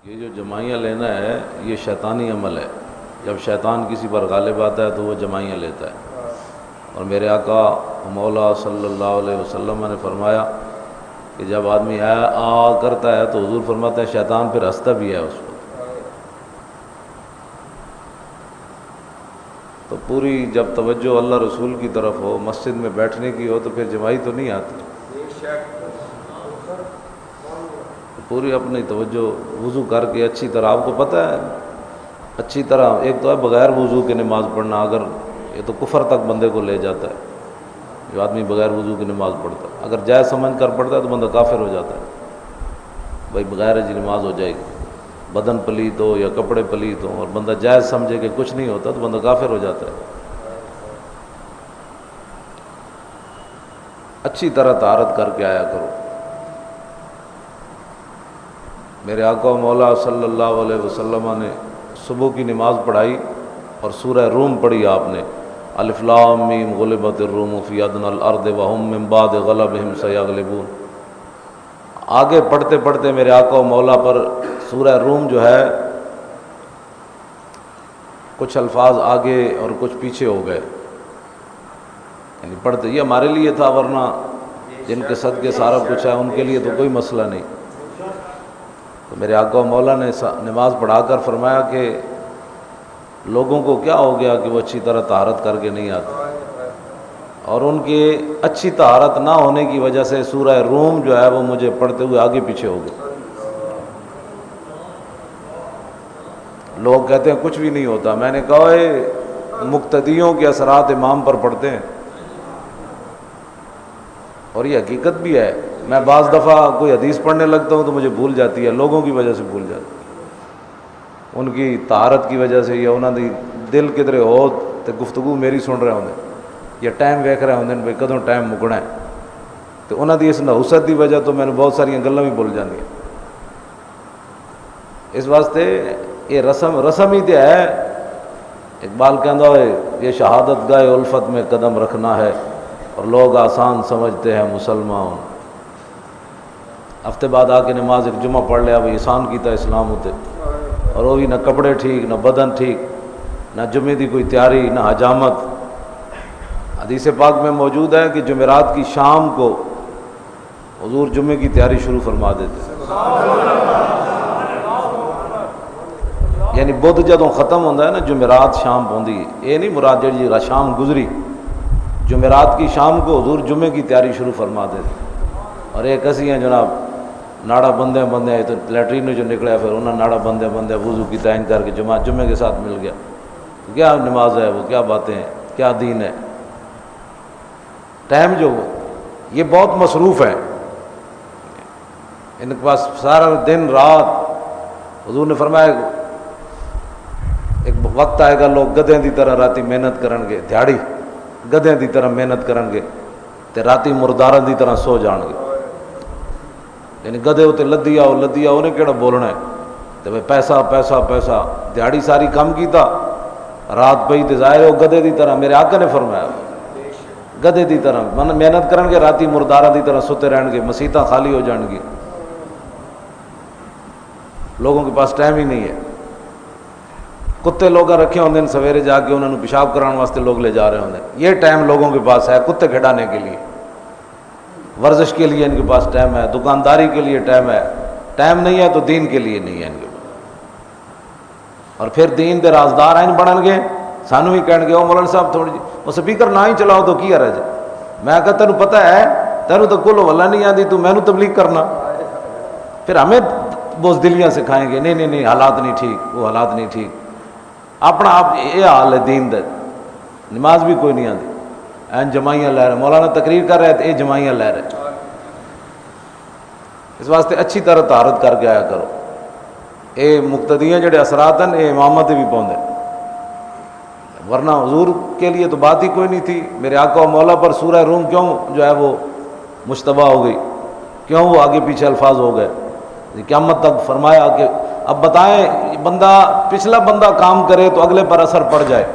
یہ جو جمائیاں لینا ہے یہ شیطانی عمل ہے۔ جب شیطان کسی پر غالب آتا ہے تو وہ جمائیاں لیتا ہے، اور میرے آقا مولا صلی اللہ علیہ وسلم نے فرمایا کہ جب آدمی آ کرتا ہے تو حضور فرماتے ہیں شیطان پھر ہنستا بھی ہے اس وقت۔ تو پوری جب توجہ اللہ رسول کی طرف ہو، مسجد میں بیٹھنے کی ہو، تو پھر جمائی تو نہیں آتی۔ پوری اپنی توجہ وضو کر کے اچھی طرح، آپ کو پتہ ہے اچھی طرح، ایک تو ہے بغیر وضو کے نماز پڑھنا، اگر یہ تو کفر تک بندے کو لے جاتا ہے جو آدمی بغیر وضو کی نماز پڑھتا ہے۔ اگر جائز سمجھ کر پڑھتا ہے تو بندہ کافر ہو جاتا ہے، بھائی بغیر جی نماز ہو جائے گی، بدن پلیت ہو یا کپڑے پلیت ہوں اور بندہ جائز سمجھے کہ کچھ نہیں ہوتا تو بندہ کافر ہو جاتا ہے۔ اچھی طرح طہارت کر کے آیا کرو۔ میرے آقا مولا صلی اللہ علیہ وسلم نے صبح کی نماز پڑھائی اور سورہ روم پڑھی آپ نے، الف لام میم غلبت الروم فی ادنی الارض وهم من بعد غلبهم سیغلبون۔ آگے پڑھتے پڑھتے میرے آقا مولا پر سورہ روم جو ہے کچھ الفاظ آگے اور کچھ پیچھے ہو گئے، یعنی پڑھتے یہ ہمارے لیے تھا، ورنہ جن کے صدقے سارا کچھ ہے ان کے لیے تو کوئی مسئلہ نہیں۔ تو میرے آقا مولا نے نماز پڑھا کر فرمایا کہ لوگوں کو کیا ہو گیا کہ وہ اچھی طرح طہارت کر کے نہیں آتے، اور ان کے اچھی طہارت نہ ہونے کی وجہ سے سورہ روم جو ہے وہ مجھے پڑھتے ہوئے آگے پیچھے ہو گئے۔ لوگ کہتے ہیں کچھ بھی نہیں ہوتا، میں نے کہا مقتدیوں کے اثرات امام پر پڑتے ہیں، اور یہ حقیقت بھی ہے۔ میں بعض دفعہ کوئی حدیث پڑھنے لگتا ہوں تو مجھے بھول جاتی ہے، لوگوں کی وجہ سے بھول جاتی ہے، ان کی طہارت کی وجہ سے، یا انہوں نے دل کدھر ہو تو گفتگو میری سن رہے ہوندے یا ٹائم ویکھ رہے ہوندے بھئی کدوں ٹائم مکنا ہے، تو انہوں دی اس نحوست دی وجہ تو میں نے بہت ساری گلاں بھی بھول جاندی ہیں۔ اس واسطے یہ رسم ہی تے ہے۔ اقبال کہندا ہوئے یہ شہادت گاہ الفت میں قدم رکھنا ہے، اور لوگ آسان سمجھتے ہیں مسلمان۔ ہفتے بعد آ کے نماز ایک جمعہ پڑھ لیا، بھائی آسان کیتا اسلام ہوتے، اور وہ بھی نہ کپڑے ٹھیک، نہ بدن ٹھیک، نہ جمعے دی کوئی تیاری، نہ حجامت۔ حدیث پاک میں موجود ہے کہ جمعرات کی شام کو حضور جمعے کی تیاری شروع فرما دیتے، یعنی بدھ جدوں ختم ہوتا ہے نا جمعرات شام پوندی، یہ نہیں مراد جی شام گزری، جمعرات کی شام کو حضور جمعے کی تیاری شروع فرما دیتے۔ اور ایک اسی ہیں جناب ناڑا بندے تو لیٹرین جو نکلے پھر انہوں نے ناڑا بندے وضو کی تعین کر کے جمعے کے ساتھ مل گیا، تو کیا نماز ہے وہ، کیا باتیں ہیں، کیا دین ہے۔ ٹائم جو یہ بہت مصروف ہے، ان کے پاس سارا دن رات۔ حضور نے فرمایا ایک وقت آئے گا لوگ گدھیں دی طرح راتی محنت کرن گے، دیہڑی گدھیں دی طرح محنت کرن گے تے راتی مرداراں دی طرح سو جان گے، یعنی گدھے اتنے لدی آؤ انہیں کہڑا بولنا ہے، تو بھائی پیسہ پیسہ پیسہ، دیہڑی ساری کم کیتا، رات پئی تے ظاہر ہو گدھے دی طرح۔ میرے آقا نے فرمایا گدھے دی طرح محنت کرن گے، راتی مرداراں دی طرح ستے رہن گے، مسیتاں خالی ہو جان گی، لوگوں کے پاس ٹائم ہی نہیں ہے۔ کتے لوگ رکھے ہوندے ہیں، سویرے جا کے انہوں نے پیشاب کرانے واسطے لوگ لے جا رہے ہوندے ہیں، یہ ٹائم لوگوں کے پاس ہے کتے کھڈانے کے لیے، ورزش کے لیے ان کے پاس ٹائم ہے، دکانداری کے لیے ٹائم ہے، ٹائم نہیں ہے تو دین کے لیے نہیں ہے ان کے پاس۔ اور پھر دین دے رازدار ہیں بنن گے، سانو بھی کہن گے او مولانا صاحب تھوڑی جی وہ سپیکر نہ ہی چلاؤ تو کی حرج ہے۔ میں کہا تینوں پتہ ہے، تینوں تو کل واللہ نہیں آتی، تو میں نے تبلیغ کرنا، پھر ہمیں بزدلیاں سکھائیں گے، نہیں حالات نہیں ٹھیک، وہ حالات نہیں ٹھیک۔ اپنا آپ یہ حال ہے دین دے، نماز بھی کوئی نہیں آتی، این جمائیاں لے رہے، مولانا تقریر کر رہے تھے یہ جمائیاں لے رہے۔ اس واسطے اچھی طرح طہارت کر کے آیا کرو۔ اے مقتدیاں جڑے اثرات ہیں یہ امامت بھی پوندے، ورنہ حضور کے لیے تو بات ہی کوئی نہیں تھی۔ میرے آقا و مولا پر سورہ روم کیوں جو ہے وہ مشتبہ ہو گئی، کیوں وہ آگے پیچھے الفاظ ہو گئے؟ قیامت تک فرمایا کہ اب بتائیں بندہ پچھلا بندہ کام کرے تو اگلے پر اثر پڑ جائے،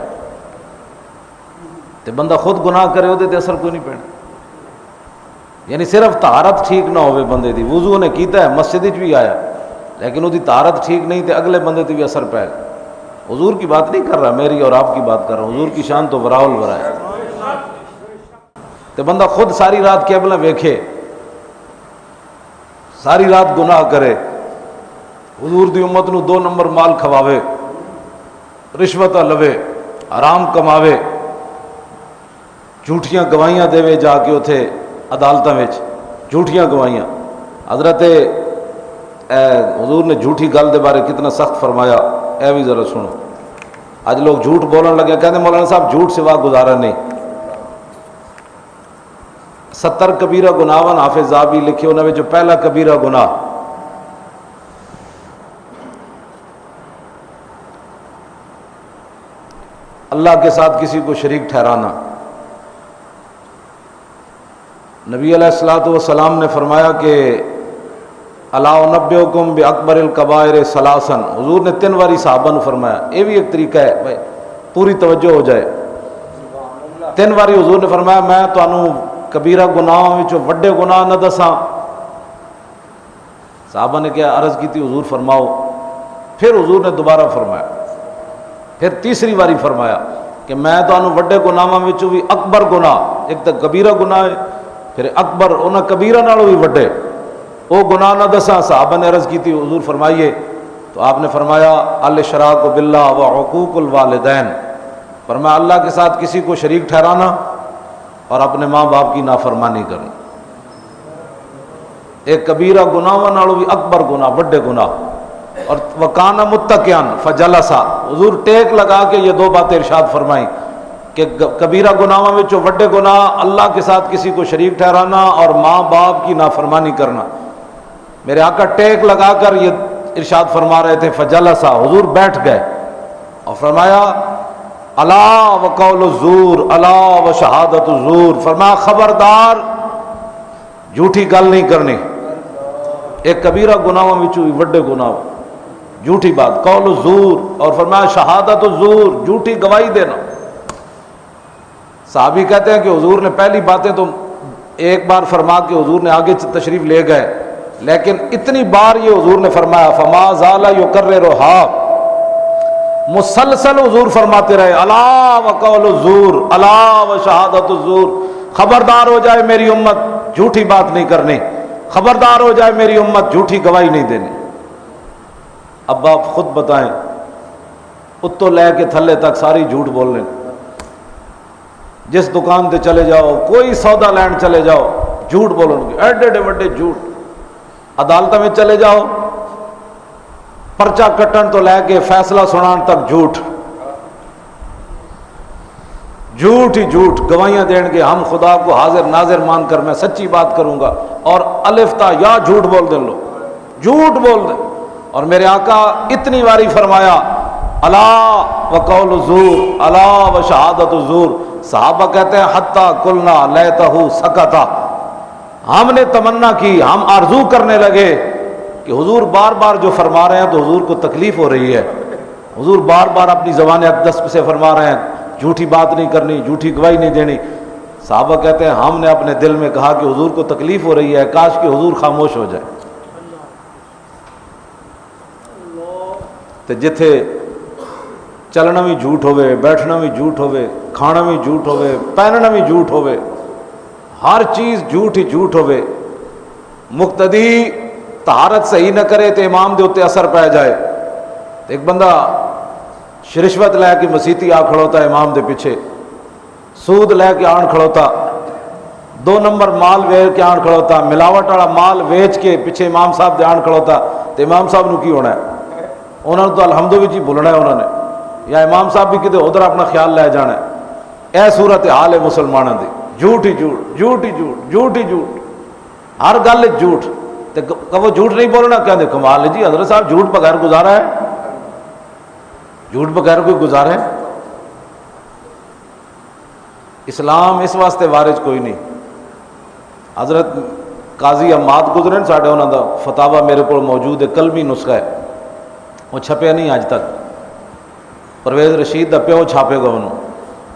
تو بندہ خود گناہ کرے وہ تے اثر کوئی نہیں پڑنا، یعنی صرف طہارت ٹھیک نہ ہوئے بندے دی، وضو نے کیتا ہے مسجد وچ بھی آیا لیکن وہ طہارت ٹھیک نہیں تے اگلے بندے تے بھی اثر پے گا۔ حضور کی بات نہیں کر رہا، میری اور آپ کی بات کر رہا ہوں۔ حضور کی شان تو وراء الورا ہے۔ تے بندہ خود ساری رات کیبلہ ویکھے، ساری رات گناہ کرے، حضور دی امت نو 2 نمبر مال کھواوے، رشوت لوے، حرام کماوے، جھوٹیاں گواہیاں دے جا کے اتھے عدالتاں وچ جھوٹیاں گواہیاں۔ حضرت حضور نے جھوٹی گل دے بارے کتنا سخت فرمایا، اے بھی ذرا سنو۔ آج لوگ جھوٹ بولن لگے، کہتے مولانا صاحب جھوٹ سوا گزارا نہیں۔ 70 کبیرہ گناہ حافظ زابی لکھے، انہوں نے جو پہلا کبیرہ گناہ اللہ کے ساتھ کسی کو شریک ٹھہرانا۔ نبی علیہ الصلوۃ والسلام نے فرمایا کہ الا انبئکم باکبر الکبائر ثلاثا، حضور نے 3 واری صحابہ نے فرمایا۔ یہ بھی ایک طریقہ ہے بھائی، پوری توجہ ہو جائے۔ 3 واری حضور نے فرمایا میں تانوں کبیرہ گناہوں وچوں وڈے گناہ نہ دساں؟ صحابہ نے کیا عرض کی تھی، حضور فرماؤ۔ پھر حضور نے دوبارہ فرمایا، پھر تیسری واری فرمایا کہ میں تانوں وڈے گناہاں وچوں بھی اکبر گناہ، ایک تو کبیرہ گناہ ہے، پھر اکبر انہاں کبیرہ نالوں بھی وڈے وہ گناہ نہ دساں۔ صحابہ نے عرض کی تھی حضور فرمائیے، تو آپ نے فرمایا الاشراک باللہ و عقوق الوالدین، فرمایا اللہ کے ساتھ کسی کو شریک ٹھہرانا اور اپنے ماں باپ کی نافرمانی کرنا۔ ایک کبیرہ گناہ نالوں بھی اکبر گناہ، وڈے گناہ۔ اور وکانا متکئن فجلسا، حضور ٹیک لگا کے یہ 2 باتیں ارشاد فرمائیں کہ کبیرہ گناہوں میں جو وڈے گناہ اللہ کے ساتھ کسی کو شریک ٹھہرانا اور ماں باپ کی نافرمانی کرنا۔ میرے آقا ٹیک لگا کر یہ ارشاد فرما رہے تھے، فجلسا، حضور بیٹھ گئے اور فرمایا الا وقول الزور الا وشہادت الزور، فرمایا خبردار جھوٹی گل نہیں کرنی۔ ایک کبیرہ گناہوں میں وڈے گناہ جھوٹی بات، قول الزور، اور فرمایا شہادت الزور، جھوٹی گواہی دینا۔ صحابی کہتے ہیں کہ حضور نے پہلی باتیں تو ایک بار فرما کے حضور نے آگے تشریف لے گئے، لیکن اتنی بار یہ حضور نے فرمایا فما زال یکررھا، مسلسل حضور فرماتے رہے الا وقول الزور الا وشہادت الزور، خبردار ہو جائے میری امت جھوٹی بات نہیں کرنی، خبردار ہو جائے میری امت جھوٹی گواہی نہیں دینی۔ اب آپ خود بتائیں، اتو لے کے تھلے تک ساری جھوٹ بول لیں، جس دکان تے چلے جاؤ، کوئی سودا لین چلے جاؤ، جھوٹ بولن گے، ایڈے ایڈے وڈے جھوٹ۔ عدالت میں چلے جاؤ، پرچہ کٹن تو لے کے فیصلہ سنان تک جھوٹ، جھوٹ ہی جھوٹ، گواہیاں دین کے ہم خدا کو حاضر ناظر مان کر میں سچی بات کروں گا، اور الف تا یا جھوٹ بول دیں، لو جھوٹ بول دیں۔ اور میرے آقا اتنی باری فرمایا الا وقول الزور الا وشہادت الزور، صحابہ کہتے ہیں حتی قلنا لیتہ سکتا، ہم نے تمنا کی، ہم آرزو کرنے لگے کہ حضور بار بار جو فرما رہے ہیں تو حضور کو تکلیف ہو رہی ہے، حضور بار بار اپنی زبان اقدس سے فرما رہے ہیں جھوٹی بات نہیں کرنی، جھوٹی گواہی نہیں دینی۔ صحابہ کہتے ہیں ہم نے اپنے دل میں کہا کہ حضور کو تکلیف ہو رہی ہے، کاش کہ حضور خاموش ہو جائے۔ تو جتھے چلنا بھی جھوٹ ہوئے، بیٹھنا بھی جھوٹ ہوئے، کھانا بھی جھوٹ ہوئے، پہننا بھی جھوٹ ہوئے، ہر چیز جھوٹ ہی جھوٹ ہوئے، مقتدی طہارت صحیح نہ کرے تو امام دے اتے اثر پہ جائے۔ ایک بندہ رشوت لے کے مسیتی آ کھڑوتا ہے امام دے پیچھے، سود لے کے آن کھڑوتا، 2 نمبر مال ویچ کے آن کھڑوتا، ملاوٹ والا مال ویچ کے پیچھے امام صاحب دے آن کھڑوتا، تو امام صاحب نو کی ہونا ہے؟ انہوں نے تو الحمد بھی جی بھولنا ہے انہوں نے، یا امام صاحب بھی کدھر ادھر اپنا خیال لے جانا ہے۔ اے صورت حال ہے مسلمانوں دی، جھوٹ ہی جھوٹ، جھوٹ ہی جھوٹ، جھوٹ ہی جھوٹ، ہر گل جھوٹ۔ تو وہ جھوٹ نہیں بولنا، کہتے کمال ہے جی حضرت صاحب جھوٹ بغیر گزارا ہے، جھوٹ بغیر کوئی گزارا ہے؟ اسلام اس واسطے وارج کوئی نہیں۔ حضرت قاضی عماد گزرے ساڈے، انہوں دا فتاوا میرے کو موجود ہے، قلمی نسخہ ہے، وہ چھپیا نہیں اج تک، پرویز رشید دا پیو چھاپے گا انہوں،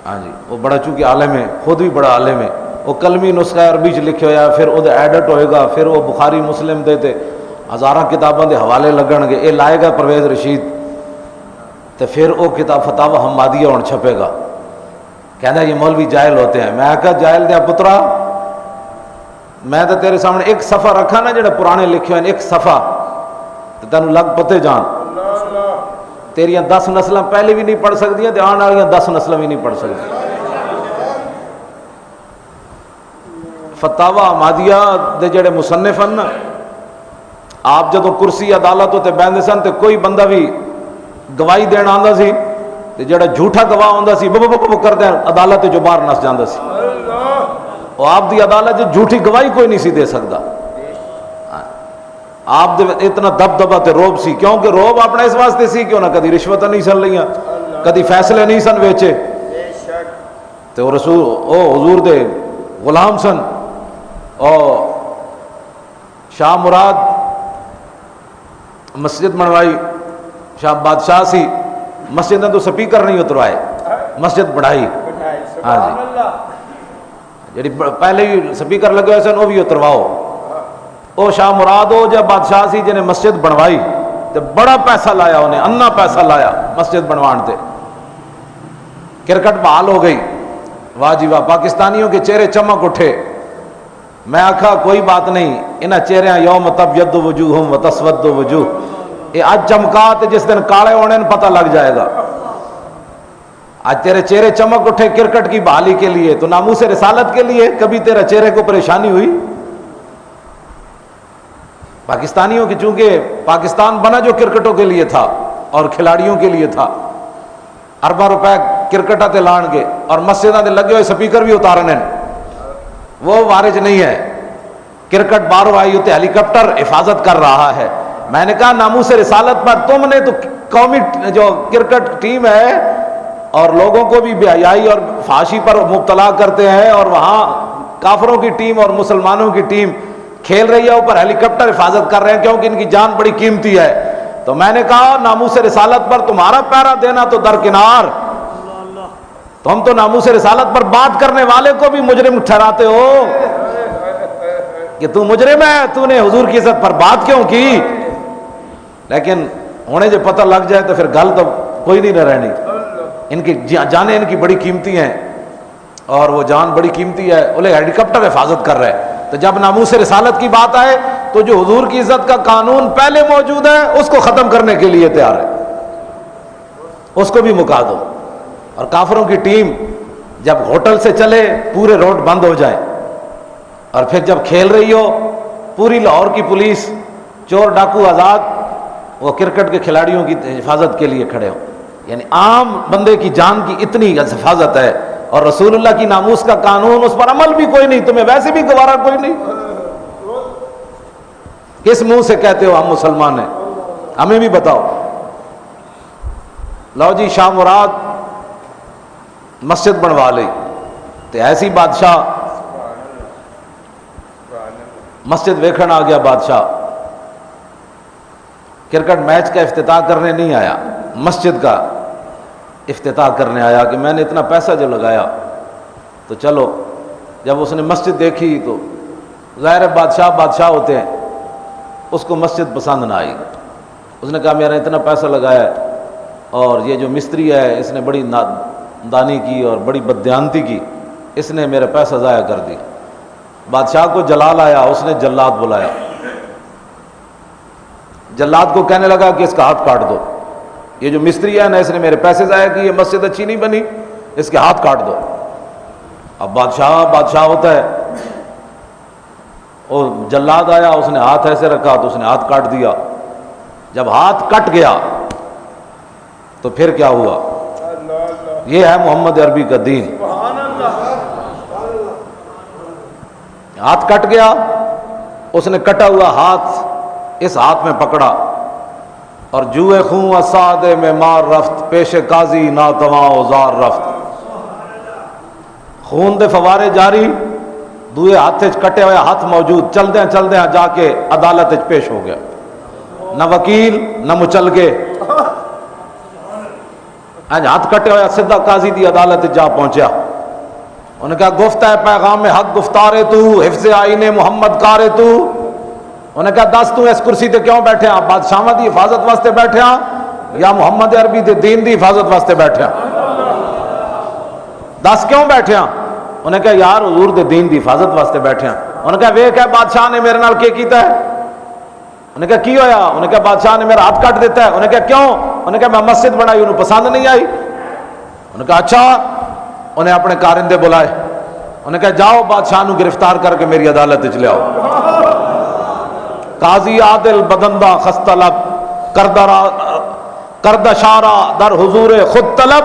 ہاں جی، وہ بڑا چونکہ عالم ہے، خود بھی بڑا عالم ہے، وہ قلمی نسخہ عربی چ لکھے ہوا، پھر وہ ایڈٹ ہوئے گا، پھر وہ بخاری مسلم دے تے ہزاراں کتابوں کے حوالے لگن گے، یہ لائے گا پرویز رشید تو پھر وہ کتاب فتاوی حمادیہ ہوں چھپے گا، کہنا یہ مولوی جاہل ہوتے ہیں۔ میں کہا جاہل دیا پترا، میں تو تیرے سامنے ایک صفحہ رکھا نا جڑے پرانے لکھے ہیں، ایک صفحہ تو تینوں لگ پتے جان تیریاں 10 نسلاں پہلے بھی نہیں پڑھ سکتی تے آنے والیاں 10 نسلاں بھی نہیں پڑھ سکتی۔ فتاوی حمادیہ دے جڑے مصنف ہیں نا، آپ جدوں کرسی عدالت تے بیندے سن تے کوئی بندہ بھی گواہی دین آندا سی تے جڑا جھوٹا گواہ ہوندا سی بب کردے عدالت جو باہر نس جاندا سی، اور آپ دی عدالت جھوٹی گواہی کوئی نہیں سی دے سکدا۔ آپ دے اتنا دبدبا تے روب سی، کیونکہ روب اپنا اس واسطے سی کہ انہاں کدی رشوت نہیں سن لیاں، کدی فیصلے نہیں سن ویچے، تے وہ رسول او حضور دے غلام سن۔ اور شاہ مراد مسجد بنوائی، شاہ بادشاہ سی، مسجد نے تو سپیکر نہیں اتروائے، مسجد بڑھائی، ہاں جی جی پہلے ہی سپیکر لگے ہوئے سن وہ بھی اترواؤ۔ او شاہ مراد ہو جب بادشاہ سی جنہیں مسجد بنوائی تو بڑا پیسہ لایا، انہیں انا پیسہ لایا مسجد بنوان تے۔ کرکٹ بحال ہو گئی، واہ جی واہ، پاکستانیوں کے چہرے چمک اٹھے۔ میں آکھا کوئی بات نہیں، انہاں چہرے یوم تبیض وجوہم وتسود وجوہ، یہ آج چمکات جس دن کالے ہونے پتہ لگ جائے گا۔ آج تیرے چہرے چمک اٹھے کرکٹ کی بحالی کے لیے، تو ناموس رسالت کے لیے کبھی تیرے چہرے کو پریشانی ہوئی؟ پاکستانیوں کی، چونکہ پاکستان بنا جو کرکٹوں کے لیے تھا اور کھلاڑیوں کے لیے تھا، ارباں روپے کرکٹاں تے لان گے اور مسجداں تے لگے ہوئے سپیکر بھی اتارنے، وہ وارج نہیں ہے۔ کرکٹ باہروں آئی ہوتے ہیلی کاپٹر حفاظت کر رہا ہے۔ میں نے کہا ناموس رسالت پر تم نے تو قومی جو کرکٹ ٹیم ہے اور لوگوں کو بھی بے حیائی اور فحاشی پر مبتلا کرتے ہیں، اور وہاں کافروں کی ٹیم اور مسلمانوں کی ٹیم کھیل رہی ہے، اوپر ہیلی کاپٹر حفاظت کر رہے ہیں کیونکہ ان کی جان بڑی قیمتی ہے۔ تو میں نے کہا ناموس رسالت پر تمہارا پیرا دینا تو درکنار، تم تو ناموس رسالت پر بات کرنے والے کو بھی مجرم ٹھہراتے ہو کہ تو مجرم ہے، تو نے حضور کی عزت پر بات کیوں کی؟ لیکن انہیں جو پتہ لگ جائے تو پھر گل تو کوئی نہیں نہ رہنی۔ ان کی جانیں ان کی بڑی قیمتی ہیں، اور وہ جان بڑی قیمتی ہے، انہیں ہیلی کاپٹر حفاظت کر رہے ہیں۔ تو جب ناموس رسالت کی بات آئے تو جو حضور کی عزت کا قانون پہلے موجود ہے اس کو ختم کرنے کے لیے تیار ہے، اس کو بھی مکا دو۔ اور کافروں کی ٹیم جب ہوٹل سے چلے پورے روڈ بند ہو جائیں، اور پھر جب کھیل رہی ہو پوری لاہور کی پولیس، چور ڈاکو آزاد، وہ کرکٹ کے کھلاڑیوں کی حفاظت کے لیے کھڑے ہو۔ یعنی عام بندے کی جان کی اتنی حفاظت ہے، اور رسول اللہ کی ناموس کا قانون، اس پر عمل بھی کوئی نہیں، تمہیں ویسے بھی گوارا کوئی نہیں۔ کس منہ سے کہتے ہو ہم مسلمان ہیں؟ ہمیں بھی بتاؤ۔ لو جی شاہ مراد مسجد بنوا لی تو ایسی بادشاہ مسجد ویکھن آ گیا، بادشاہ کرکٹ میچ کا افتتاح کرنے نہیں آیا، مسجد کا افتتاح کرنے آیا کہ میں نے اتنا پیسہ جو لگایا تو چلو۔ جب اس نے مسجد دیکھی تو ظاہر بادشاہ ہوتے ہیں، اس کو مسجد پسند نہ آئی۔ اس نے کہا میرا اتنا پیسہ لگایا ہے اور یہ جو مستری ہے اس نے بڑی نادانی کی اور بڑی بددیانتی کی، اس نے میرا پیسہ ضائع کر دی۔ بادشاہ کو جلال آیا، اس نے جلاد بلایا، جلاد کو کہنے لگا کہ اس کا ہاتھ کاٹ دو، یہ جو مستری ہے نا اس نے میرے پیسے ضائع کیے، مسجد اچھی نہیں بنی، اس کے ہاتھ کاٹ دو۔ اب بادشاہ ہوتا ہے، وہ جلاد آیا، اس نے ہاتھ ایسے رکھا تو اس نے ہاتھ کاٹ دیا۔ جب ہاتھ کٹ گیا تو پھر کیا ہوا؟ یہ ہے محمد عربی کا دین۔ ہاتھ کٹ گیا، اس نے کٹا ہوا ہاتھ اس ہاتھ میں پکڑا اور جوئے خوں اسادے میں مار رفت، پیش قاضی ناتواں اوزار رفت۔ خون دے فوارے جاری، دوئے ہاتھ کٹے ہوئے ہاتھ موجود، چلدے جا کے عدالت پیش ہو گیا، نہ وکیل نہ مچل کے، ہاتھ کٹے ہوئے سیدھا قاضی دی عدالت جا پہنچیا۔ انہوں نے کہا گفتہ پیغام حق گفتارے تو، حفظ آئین محمد کارے تو۔ انہیں کہا دس تو اس کرسی تے کیوں بیٹھے ہاں؟ بادشاہاں دی حفاظت واسطے بیٹھے ہاں یا محمد عربی دے دین دی حفاظت واسطے بیٹھے ہاں؟ دس کیوں بیٹھے ہاں؟ انہیں کہا یار حضور دے دین دی حفاظت واسطے بیٹھے ہاں۔ انہیں کہا ویکھ ہے بادشاہ نے میرے نال کی کیتا ہے؟ انہیں کہا کی ہویا؟ انہیں کہا بادشاہ نے میرا ہاتھ کٹ دیتا ہے۔ انہیں کہا کیوں؟ انہیں کہا میں مسجد بنائی انہوں پسند نہیں آئی۔ انہیں کہا اچھا۔ انہیں اپنے کارندے بلائے، انہیں کہا جاؤ بادشاہ نو گرفتار کر کے میری عدالت وچ لے آؤ۔ قاضی عادل بدندہ خستہ لب کردہ شارہ در حضور خود طلب،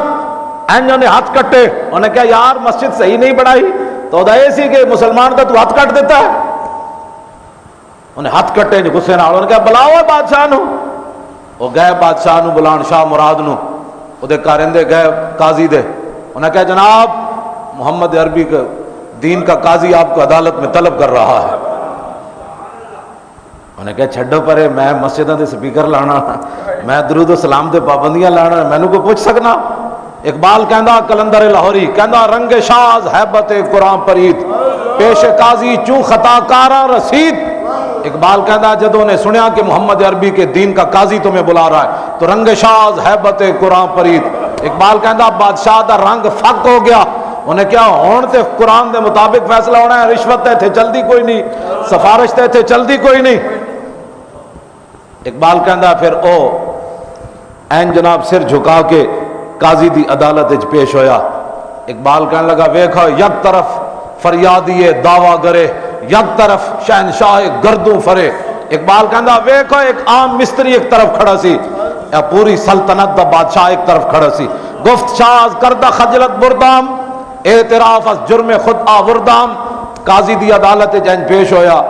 انہوں نے ہاتھ کٹے۔ انہیں کہا یار مسجد صحیح نہیں بنائی تو دا ایسی کہ مسلمان دا تو ہاتھ کٹ دیتا ہے۔ انہیں ہاتھ کٹے جو غصے نال، انہیں کہا بلاؤ بادشاہ نو۔ وہ گئے بادشاہ نو بلان، شاہ مراد نو، وہ دے کارندے گئے قاضی دے، انہیں کہا جناب محمد عربی کا دین کا قاضی آپ کو عدالت میں طلب کر رہا ہے۔ انہیں کہا چھڈو پرے، میں مسجدوں دے سپیکر لانا، میں درود و سلام دے پابندیاں لانا، مینوں کو پوچھ سکنا؟ اقبال کہندا کلندر لاہوری کہندا رنگ شاز ہیبت قرآن پرید پیش قاضی چوں خطا کارا رسید۔ اقبال کہندا جدوں نے سنیا کہ محمد عربی کے دین کا قاضی تمہیں بلا رہا ہے تو رنگ شاز ہیبت قرآن پرید۔ اقبال کہندا بادشاہ دا رنگ فق ہو گیا، انہیں کیا ہون تے قرآن دے مطابق فیصلہ ہونا ہے، رشوت تے تھے چلدی کوئی نہیں، سفارش تے تھے چلدی کوئی نہیں۔ اقبال کہندا پھر او این جناب سر جھکا کے قاضی دی عدالت وچ پیش ہویا۔ اقبال کہنے لگا ویکھو یک طرف فریادی دعویٰ گرے، یک طرف شہنشاہ گردوں فرے۔ اقبال کہندا ویکھو ایک عام مستری ایک طرف کھڑا سی، یا پوری سلطنت دا بادشاہ ایک طرف کھڑا سی۔ گفت شاز کردہ خجلت بردام، اعتراف از جرم خود آوردام۔ قاضی دی عدالت جن پیش ہویا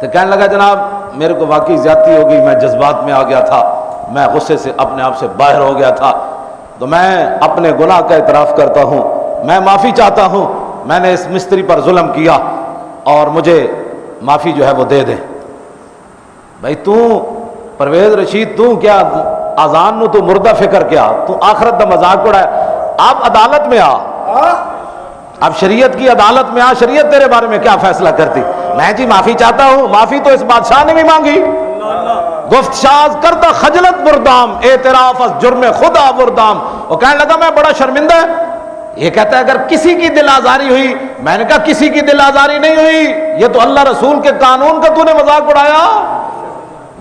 تو کہنے لگا جناب میرے کو واقعی زیادتی ہو گئی، میں جذبات میں آ گیا تھا، میں غصے سے اپنے آپ سے باہر ہو گیا تھا، تو میں اپنے گناہ کا اعتراف کرتا ہوں، میں معافی چاہتا ہوں، میں نے اس مستری پر ظلم کیا اور مجھے معافی جو ہے وہ دے دے۔ بھائی تو پرویز رشید تو کیا آزان نو تو مردہ فکر کیا، تو آخرت دا مذاق اڑا ہے، اب عدالت میں آ، اب شریعت کی عدالت میں آ، شریعت تیرے بارے میں کیا فیصلہ کرتی؟ میں جی معافی چاہتا ہوں، معافی تو اس بادشاہ نے بھی مانگی۔ گفت شاز کردہ خجلت بردام، اعتراف از جرم خود آوردام۔ وہ کہنے لگا میں بڑا شرمندہ ہے، یہ کہتا ہے اگر کسی کی دل آزاری ہوئی، میں نے کہا کسی کی دل آزاری نہیں ہوئی، یہ تو اللہ رسول کے قانون کا تو نے مذاق اڑایا،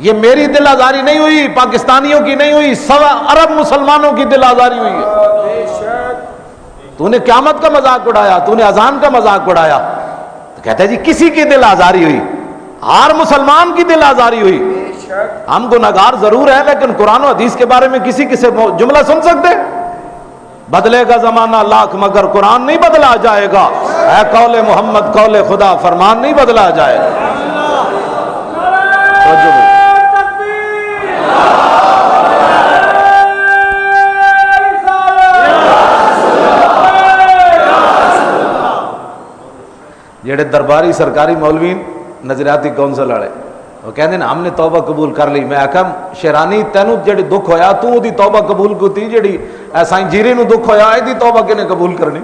یہ میری دل آزاری نہیں ہوئی، پاکستانیوں کی نہیں ہوئی، سوا عرب مسلمانوں کی دل آزاری ہوئی ہے۔ تو نے قیامت کا مذاق اڑایا، تو نے اذان کا مذاق اڑایا، تو کہتا ہے جی کسی کی دل آزاری ہوئی، ہر مسلمان کی دل آزاری ہوئی۔ ہم گناہگار ضرور ہیں لیکن قرآن و حدیث کے بارے میں کسی سے جملہ سن سکتے؟ بدلے گا زمانہ لاکھ مگر قرآن نہیں بدلا جائے گا، اے قول محمد قول خدا فرمان نہیں بدلا جائے گا۔ جڑے درباری سرکاری مولوین نظریاتی کونسل والے وہ کہندے نا ہم نے توبہ قبول کر لی، میں آکھا شیرانی تینوں جڑی دکھ ہویا تو دی توبہ قبول کیتی، جڑی ایسا جیری نو دکھ ہویا اے دی توبہ کنے قبول کرنی؟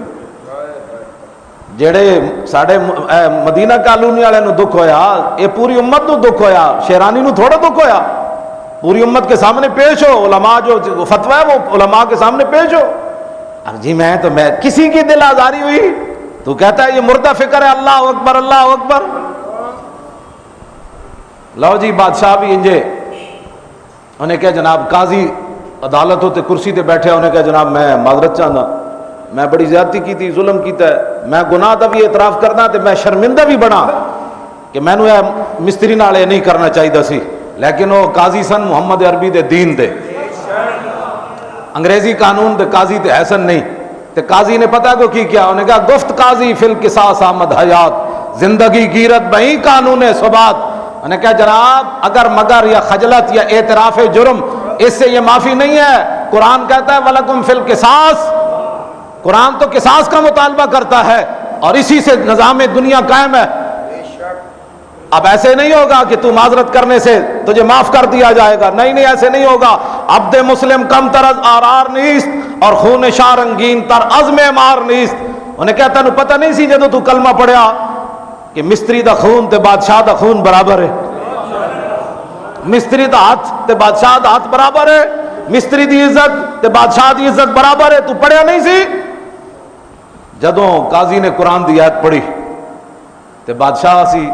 جڑے ساڈے مدینہ کالونی والے نو دکھ ہویا اے پوری امت نو دکھ ہویا، شیرانی نو تھوڑا دکھ ہویا، پوری امت کے سامنے پیش ہو، علماء جو فتوی ہے وہ علماء کے سامنے پیش ہو۔ اب جی میں کسی کی دل آزاری ہوئی تو کہتا ہے یہ مردہ فکر ہے، اللہ اکبر اللہ اکبر۔ لو جی بادشاہ بھی انجے، انہیں کہا جناب قاضی عدالت ہوتے کرسی تے بیٹھے، انہیں کہا جناب میں معذرت چاہنا، میں بڑی زیادتی کی تھی، ظلم کیتا ہے، میں گناہ دا بھی اعتراف کرنا تے میں شرمندہ بھی بنا کہ میں نے مستری نال نہیں کرنا چاہیے سی، لیکن وہ قاضی سن محمد عربی دے دین دے، انگریزی قانون دے قاضی تے حسن نہیں، تے قاضی نے پتہ کو کی کیا، انہیں کہا گفت قاضی فی القصاص آمد حیات، زندگی گیرت بہی قانون ثبات۔ انہیں کہا جناب اگر مگر یا خجلت یا اعتراف جرم اس سے یہ معافی نہیں ہے، قرآن کہتا ہے وَلَكُمْ فِي الْقِصَاصِ، قرآن تو قصاص کا مطالبہ کرتا ہے اور اسی سے نظام دنیا قائم ہے۔ اب ایسے نہیں ہوگا کہ تو معذرت کرنے سے تجھے معاف کر دیا جائے گا، نہیں نہیں ایسے نہیں ہوگا۔ عبد مسلم کم تر از آرار نیست اور خون شاہ رنگین تر عزم مار نیست۔ انہیں کہتا ہے پتہ نہیں سی جدو تو کلمہ پڑھیا کہ مستری دا خون تے بادشاہ دا خون برابر ہے، مستری دا ہاتھ تے بادشاہ دا ہاتھ برابر ہے، مستری دی عزت تے بادشاہ دی عزت برابر ہے. تو پڑھیا نہیں سی؟ جدوں قاضی نے قرآن دی آیت پڑھی تے بادشاہ سی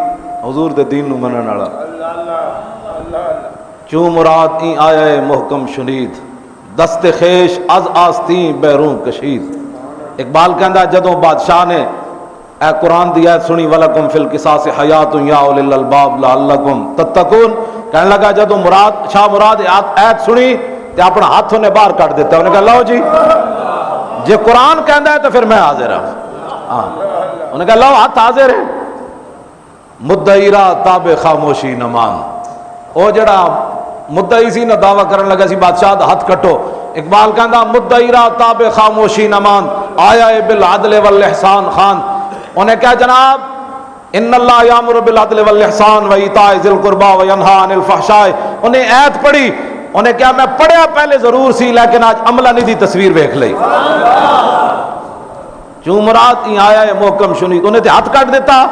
حضور دے دین نو منن والا، چوں مراد این آیا محکم شنید، دست خیش از آستین بیرون کشید. اقبال کہندا جدوں بادشاہ نے اے قرآن دی آیت سنی وَلَكُمْ فِي الْقِصَاصِ حَيَاتٌ يَا أُولِي الْأَلْبَابِ لَعَلَّكُمْ تَتَّقُونَ، کہنے لگا جدوں شاہ مراد آیت سنی تے اپنا ہاتھ انہیں باہر کٹ دیتا ہے. انہوں نے کہا لو جی جے قرآن کہندا ہے تو پھر میں حاضر ہوں. انہوں نے کہا لو ہاتھ حاضر ہے. مدعی را تاب خاموشی نمان، او جڑا مدعی سی نہ دعویٰ کرن لگا سی بادشاہ دا ہاتھ کٹو. اقبال کہندا مدعی را تاب خاموشی نمان آیا بالعدل والاحسان خان. انہیں کہا جناب ان اللہ یامر بالعدل والاحسان وایتاء ذی القربى وینہی عن الفحشاء. انہیں آیت پڑھی، انہیں کہا میں پڑھیا پہلے ضرور سی لیکن آج عملہ نہیں دی تصویر ویکھ لئی. چوں مراد این آیا ہے محکم شنید، انہیں تے ہاتھ کٹ دیتا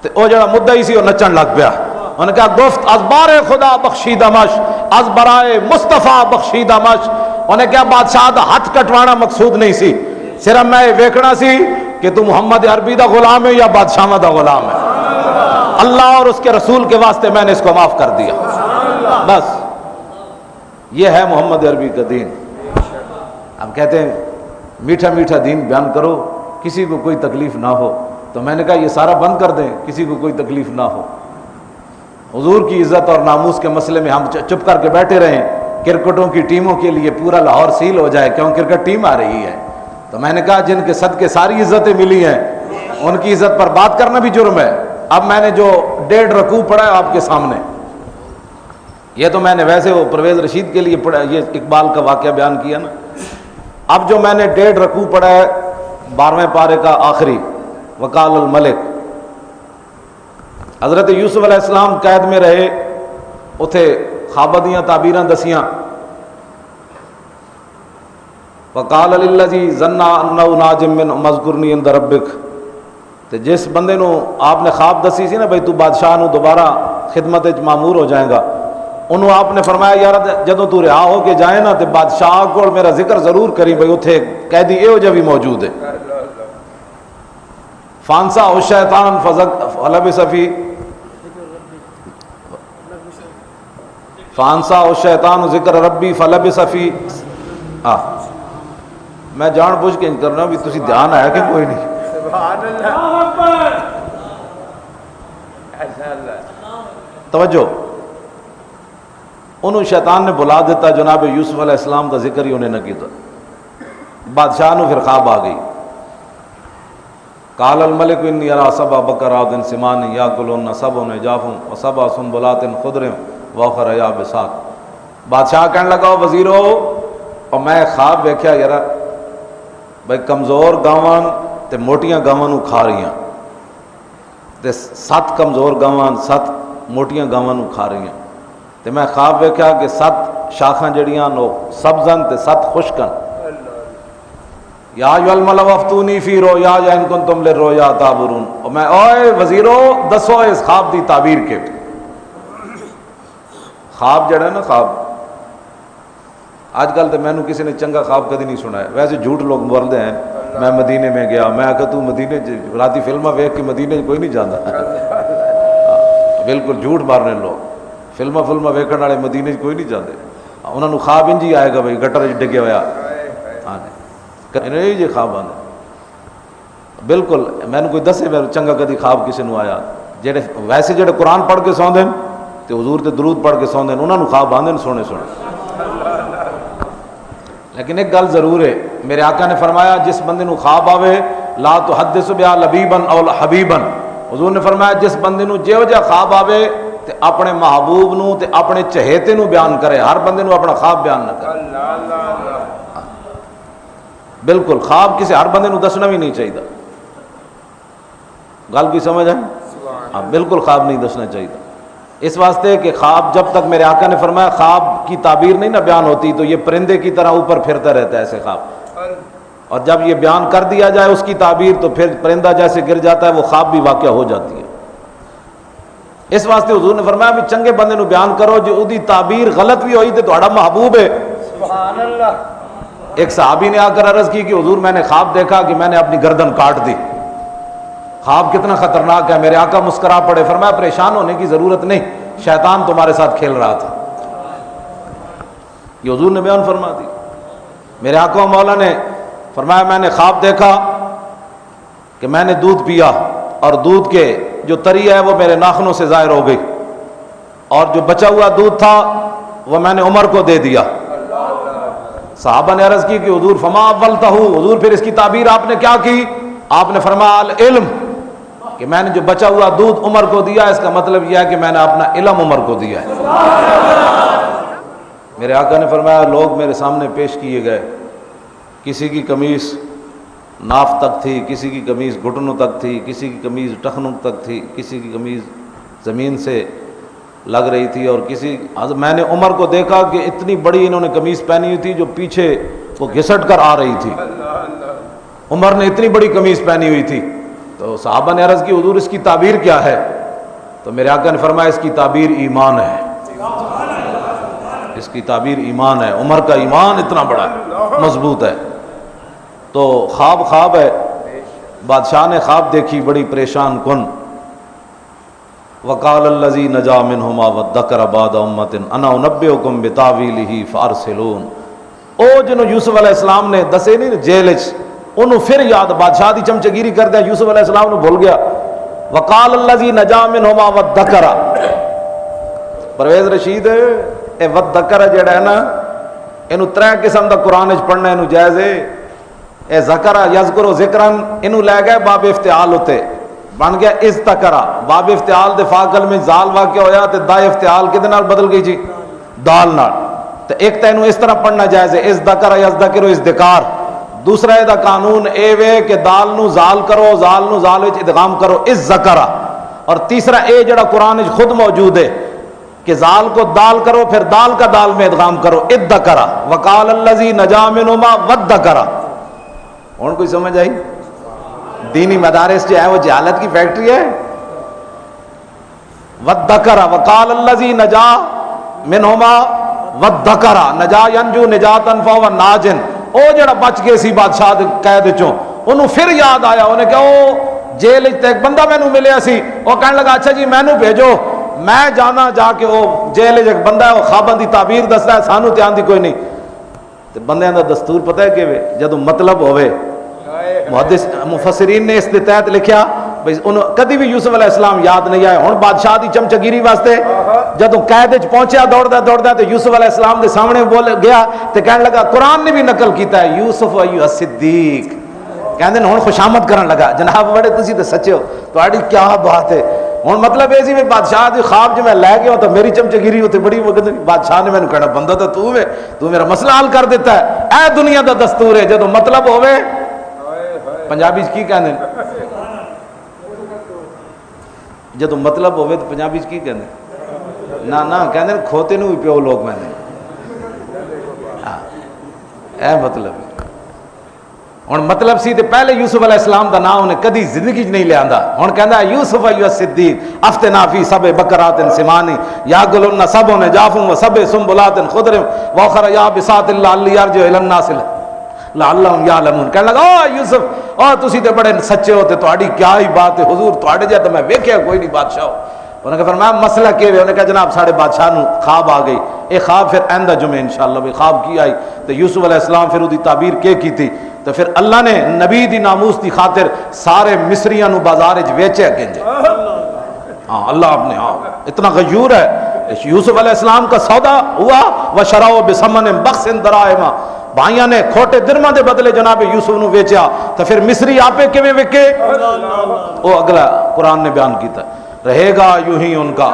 تے او جڑا مدعی سی وہ نچن لگ پیا. انہوں نے کہا گفت از بار خدا بخشیدہ مش از برائے مصطفیٰ بخشیدہ مش. انہوں نے کہا بادشاہ دا ہاتھ کٹوانا مقصود نہیں سی، صرف میں یہ ویکھنا سی کہ تو محمد عربی دا غلام ہے یا بادشاہ دا غلام ہے. اللہ اور اس کے رسول کے واسطے میں نے اس کو معاف کر دیا. بس یہ ہے محمد عربی کا دین. ہم کہتے ہیں میٹھا میٹھا دین بیان کرو، کسی کو کوئی تکلیف نہ ہو. تو میں نے کہا یہ سارا بند کر دیں، کسی کو کوئی تکلیف نہ ہو. حضور کی عزت اور ناموس کے مسئلے میں ہم چپ کر کے بیٹھے رہیں، کرکٹوں کی ٹیموں کے لیے پورا لاہور سیل ہو جائے کیوں کرکٹ ٹیم آ رہی ہے. تو میں نے کہا جن کے صدقے ساری عزتیں ملی ہیں ان کی عزت پر بات کرنا بھی جرم ہے. اب میں نے جو 1.5 رکوع پڑھا ہے آپ کے سامنے، یہ تو میں نے ویسے وہ پرویز رشید کے لیے پڑھا، یہ اقبال کا واقعہ بیان کیا نا. اب جو میں نے 1.5 رکوع پڑھا ہے 12ویں پارے کا آخری، وقال الملک، حضرت یوسف علیہ السلام قید میں رہے، اتھے خواب دیاں تعبیراں دسیاں. وقال للذی ظن انہ ناج من مذکرنی عند ربک. تے جس بندے نو آپ نے خواب دسی سی نا بھئی تو بادشاہ نو دوبارہ خدمت وچ مامور ہو جائے گا، انہوں آپ نے فرمایا یار جدوں تو رہا ہو کے جائے نا تے بادشاہ کو میرا ذکر ضرور کری بھئی اتھے قیدی اے جو بھی موجود ہے. فانسا الشیطان فلبث فی فانسا الشیطان ذکر ربی فلبث فی. میں جان بوجھ کے کرنا بھی تسی دھیان آیا کہ کوئی نہیں. توجہ، انہوں شیطان نے بلا دیتا، جناب یوسف علیہ السلام کا ذکر ہی انہیں نہ کیتا. بادشاہ نے پھر خواب آ گئی. قال الملک انی ارا سبع بقرات سمان یاکلن سبع عجاف وسبع سنبلات خضر واخر یابسات. بادشاہ کہنے لگا وزیرو، اور میں خواب ویکھیا یار بھائی کمزور گاواں تے موٹیاں گاواں نو کھا رہی ہیں، تے 7 کمزور گاواں 7 موٹیاں گاواں نو کھا رہی ہیں. تے میں خواب ویکھیا کہ 7 شاخاں جڑیاں نو سبزن تے 7 خشکن. یا ایھا الملأ افتونی فی رؤیا ان کنتم للرؤیا تعبرون. اور میں اوئے وزیرو دسو اس خواب دی تعبیر کے. خواب جڑا ہے نا، خواب آج کل تو میں نے کسی نے چنگا خواب کدی نہیں سنا ہے. ویسے جھوٹ لوگ بولتے ہیں میں مدینے میں گیا، میں آخر تو مدینے راتی فلمیں ویکھ کے مدینے کوئی نہیں جانا. بالکل جھوٹ مارنے لوگ، فلمیں ویکھنے والے مدینے کوئی نہیں جاتے. انہوں نے خواب انج ہی آئے گا بھائی گٹر ڈگیا ہوا جی خواب آنے. بالکل میں نے کوئی دسے میں چنگا کدی خواب کسی نے آیا. جڑے ویسے جڑے قرآن پڑھ کے سوندے تے حضور تے درود پڑھ کے سوندے انہوں نے خواب آندے سونے سونے. لیکن ایک گل ضرور ہے، میرے آقا نے فرمایا جس بندے نو خواب آوے لا تحدث بها لبیبا او حبیبا. حضور نے فرمایا جس بندے نو جیو جا خواب آوے تے اپنے محبوب نو تے اپنے چہیتے نو بیان کرے، ہر بندے نو اپنا خواب بیان نہ کرے. بالکل خواب کسی ہر بندے نو دسنا بھی نہیں چاہیے. گل کی سمجھ آئی؟ ہاں بالکل خواب نہیں دسنا چاہیے. اس واسطے کہ خواب جب تک میرے آقا نے فرمایا خواب کی تعبیر نہیں نہ بیان ہوتی تو یہ پرندے کی طرح اوپر پھرتا رہتا ہے ایسے خواب. اور جب یہ بیان کر دیا جائے اس کی تعبیر تو پھر پرندہ جیسے گر جاتا ہے وہ خواب بھی واقع ہو جاتی ہے. اس واسطے حضور نے فرمایا بھی چنگے بندے نو بیان کرو جو اودی تعبیر غلط بھی ہوئی تے تہاڈا محبوب ہے. سبحان اللہ. ایک صحابی نے آ کر عرض کی کہ حضور میں نے خواب دیکھا کہ میں نے اپنی گردن کاٹ دی. خواب کتنا خطرناک ہے. میرے آقا مسکرا پڑے, فرمایا پریشان ہونے کی ضرورت نہیں, شیطان تمہارے ساتھ کھیل رہا تھا. یہ حضور نے بیان فرما دی. میرے آقا مولا نے فرمایا میں نے خواب دیکھا کہ میں نے دودھ پیا اور دودھ کے جو تری ہے وہ میرے ناخنوں سے ظاہر ہو گئی, اور جو بچا ہوا دودھ تھا وہ میں نے عمر کو دے دیا. صحابہ نے عرض کی کہ حضور فما اولتہ, حضور پھر اس کی تعبیر آپ نے کیا کی؟ آپ نے فرمایا العلم, کہ میں نے جو بچا ہوا دودھ عمر کو دیا, اس کا مطلب یہ ہے کہ میں نے اپنا علم عمر کو دیا ہے. میرے آقا نے فرمایا لوگ میرے سامنے پیش کیے گئے, کسی کی قمیص ناف تک تھی, کسی کی قمیص گھٹنوں تک تھی, کسی کی قمیص ٹخنوں تک تھی, کسی کی قمیص زمین سے لگ رہی تھی, اور میں نے عمر کو دیکھا کہ اتنی بڑی انہوں نے قمیص پہنی ہوئی تھی جو پیچھے وہ گھسٹ کر آ رہی تھی. عمر نے اتنی بڑی قمیص پہنی ہوئی تھی. تو صحابہ نے عرض کی حضور اس کی تعبیر کیا ہے؟ تو میرے آقا نے فرمایا اس کی تعبیر ایمان ہے, اس کی تعبیر ایمان ہے. عمر کا ایمان اتنا بڑا ہے, مضبوط ہے. تو خواب ہے. بادشاہ نے خواب دیکھی بڑی پریشان کن. وقال الذی نجا منہما وذکر بعد امۃ انا انبئکم بتاویلہ فارسلون. او جنوں یوسف علیہ السلام نے دسے نہیں جیل وچ, انہوں پھر یاد, بادشاہ دی چمچگیری کر دیا, یوسف علیہ السلام نے بھول گیا. وقال الذی نجا منہما وذکر, پرویز رشید اے وذکر جڑا ہے نا اینو 3 قسم دا قرآن وچ پڑھنا اینو جائز ہے. اے ذکر یذکر ذکرن اینو لے گئے باب افتعال ہوتے, بن گیا اذکرا. باب افتعال دے فاقل میں زال واقع ہویا تے دا افتعال کدے نال بدل گئی جی؟ دال نال. تے ایک تینوں اس طرح پڑھنا جائز ہے اذکر یذکر اذکار. دوسرا دا قانون اے وے کہ دال نو زال کرو, زال نو زال وچ ادغام کرو اذکرا. اور تیسرا اے جڑا قرآن وچ خود موجود ہے کہ زال کو دال کرو پھر دال کا دال میں ادغام کرو اذکرا. وقال الذی نجا منہما وذکرا. اور کوئی سمجھ آئی؟ دینی مدارس جو ہے وہ جہالت کی فیکٹری ہے. وذکر وقال الذی نجا منہما وذکر, نجا ینجو نجاتن فہو ناجن. او جڑا بچ گئے سی بادشاہ دے قید چوں, انہوں پھر یاد آیا, انہیں کہا او جیل وچ ایک بندہ مینوں ملیا سی, وہ کہنے لگا اچھا جی مینوں بھیجو, میں جانا جا کے وہ جیل وچ ایک بندہ ہے وہ خواباں دی تعبیر دسدا ہے, سانوں تے آندی کوئی نہیں. تے بندیاں دا دستور پتہ ہے کہ جدوں مطلب ہوئے, محدث مفسرین نے اس کے تحت لکھیا بھئی انہوں کدی بھی یوسف علیہ السلام یاد نہیں آئے. ہن بادشاہ دی چمچگیری واسطے جدوں قید وچ پہنچیا دوڑدا تے یوسف علیہ السلام دے سامنے بول گیا تے کہنے لگا قرآن نے بھی نقل کیتا ہے یوسف ایھا الصدیق. کہندے ہن خوشامد کرن لگا جناب بڑے تسی تے سچے ہو, تہاڈی کیا بات ہے. ہن مطلب اے سی میں بادشاہ دی خواب جو میں لے گیا تو میری چمچگیری ہوتے بڑی وقت بادشاہ نے مینوں کہنا بندہ تے تو ہے, تو میرا مسئلہ حل کر دیتا ہے. اے دنیا دا دستور ہے جدوں مطلب ہوے. پنجابی کی کہندے جدوں مطلب ہوئے تو پنجابی کی کہندے نا کہندے کھوتے نو بھی پیو لوگ میں نے اے مطلب. ہن مطلب سی تے پہلے یوسف علیہ السلام دا نام انہیں کدی زندگی نہیں لے آندا. ہن کہندا یوسف ایھا الصدیق افتنا فی سبع بقرات سمان یاکلن سبع عجاف وسبع سنبلات خضر واخر یابسات لعلی یرجع الی الناس لعلہم یعلمون. کہنے لگا او یوسف او تسی تے بڑے سچے ہو تے تہاڈی کیا ہی بات ہے حضور, تہاڈے جا تے میں ویکھیا کوئی نہیں بادشاہ. انہوں نے فرمایا مسئلہ کیا ہے؟ انہوں نے کہا جناب ساڑھے بادشاہ نو خواب آ گئی. ایک خواب پھر آئندہ جمعہ انشاءاللہ بھی خواب کی آئی تو یوسف علیہ السلام پھر وہ دی تعبیر کی تھی. تو پھر اللہ نے نبی دی ناموس دی خاطر سارے مصریاں نو بازار وچ ویچے گنجے. ہاں اللہ اپنے اتنا غیور ہے. یوسف علیہ السلام کا سودا ہوا وشراؤ بثمن بخس دراہم, بھائیاں نے کھوٹے درماں دے بدلے جناب یوسف نو ویچیا. تو پھر مصری آپے کیویں وکے وہ اگلا قرآن نے بیان کیتا. رہے گا یوں ہی ان کا